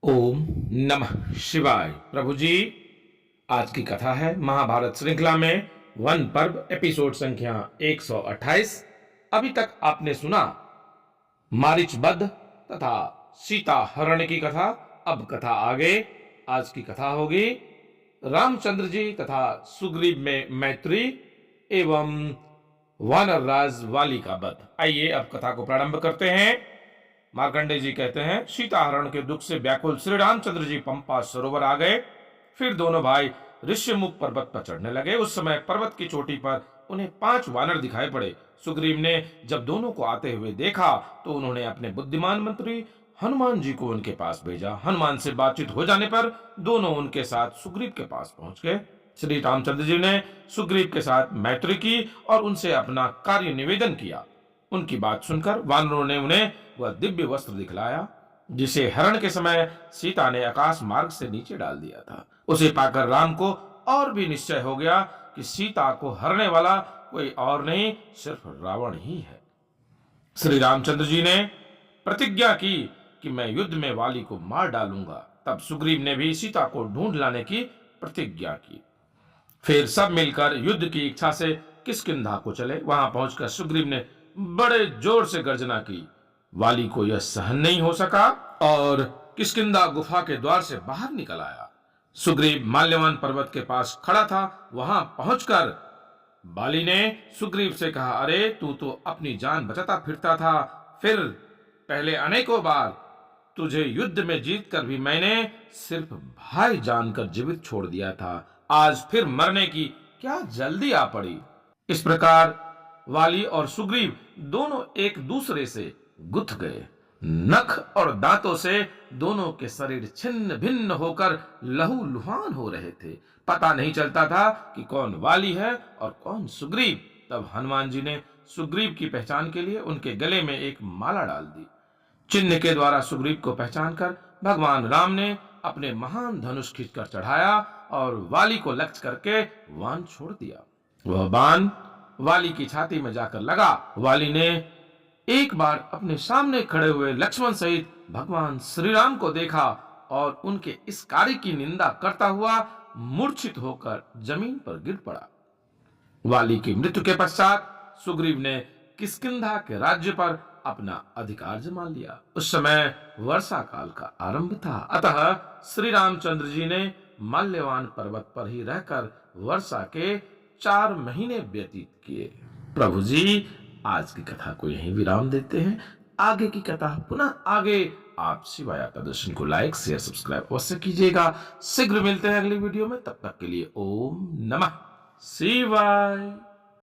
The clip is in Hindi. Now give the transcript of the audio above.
ओम नमः शिवाय। प्रभु जी, आज की कथा है महाभारत श्रृंखला में वन पर्व एपिसोड संख्या 128। अभी तक आपने सुना मारीचवध तथा सीता हरण की कथा। अब कथा आगे। आज की कथा होगी रामचंद्र जी तथा सुग्रीव में मैत्री एवं वानर राज वाली का वध। आइए अब कथा को प्रारंभ करते हैं। मार्कंडेय जी कहते हैं, सीताहरण के दुख से व्याकुल श्री रामचंद्र जी पंपा सरोवर आ गए। फिर दोनों भाई ऋष्यमुख पर्वत पर चढ़ने लगे। उस समय पर्वत की चोटी पर उन्हें 5 वानर दिखाई पड़े। सुग्रीव ने जब दोनों को आते हुए देखा तो उन्होंने अपने बुद्धिमान मंत्री हनुमान जी को उनके पास भेजा। हनुमान से बातचीत हो जाने पर दोनों उनके साथ सुग्रीव के पास पहुंच गए। श्री रामचंद्र जी ने सुग्रीव के साथ मैत्री की और उनसे अपना कार्य निवेदन किया। उनकी बात सुनकर वानरों ने उन्हें वह दिव्य वस्त्र दिखलाया जिसे हरण के समय सीता ने आकाश मार्ग से नीचे डाल दिया था। उसे पाकर राम को और भी निश्चय हो गया कि सीता को हरने वाला कोई और नहीं, सिर्फ रावण ही है। श्री रामचंद्र जी ने प्रतिज्ञा की कि मैं युद्ध में वाली को मार डालूंगा। तब सुग्रीव ने भी सीता को ढूंढ लाने की प्रतिज्ञा की। फिर सब मिलकर युद्ध की इच्छा से किष्किंधा को चले। वहां पहुंचकर सुग्रीव ने बड़े जोर से गर्जना की। वाली को यह सहन नहीं हो सका और किष्किंधा गुफा के द्वार से बाहर निकल आया। सुग्रीव माल्यवान पर्वत के पास खड़ा था। वहां पहुंचकर वाली ने सुग्रीव से कहा, अरे तू तो अपनी जान बचाता फिरता था, फिर पहले अनेकों बार तुझे युद्ध में जीत कर भी मैंने सिर्फ भाई जानकर जीवित छोड़ दिया था। आज फिर मरने की क्या जल्दी आ पड़ी। इस प्रकार वाली और सुग्रीव दोनों एक दूसरे से गुथ गए। नख और दांतों से दोनों के शरीर छिन्न भिन्न होकर लहूलुहान हो रहे थे। पता नहीं चलता था कि कौन वाली है और कौन सुग्रीव। तब हनुमान जी ने सुग्रीव की पहचान के लिए उनके गले में एक माला डाल दी। चिन्ह के द्वारा सुग्रीव को पहचान कर भगवान राम ने अपने महान धनुष खींचकर चढ़ाया और वाली को लक्ष्य करके बाण छोड़ दिया। वह बाण वाली की छाती में जाकर लगा। वाली ने एक बार अपने सामने खड़े हुए लक्ष्मण सहित भगवान श्री राम को देखा और उनके इस कार्य की निंदा करता हुआ मूर्छित होकर जमीन पर गिर पड़ा। वाली की मृत्यु के पश्चात सुग्रीव ने किष्किंधा के राज्य पर अपना अधिकार जमा लिया। उस समय वर्षा काल का आरंभ था, अतः श्री रामचंद्र जी ने माल्यवान पर्वत पर ही रहकर वर्षा के 4 महीने व्यतीत किए। प्रभु जी, आज की कथा को यहीं विराम देते हैं। आगे की कथा पुनः आगे। आप शिवाय का दर्शन को लाइक शेयर सब्सक्राइब अवश्य कीजिएगा। शीघ्र मिलते हैं अगली वीडियो में। तब तक के लिए ओम नमः शिवाय।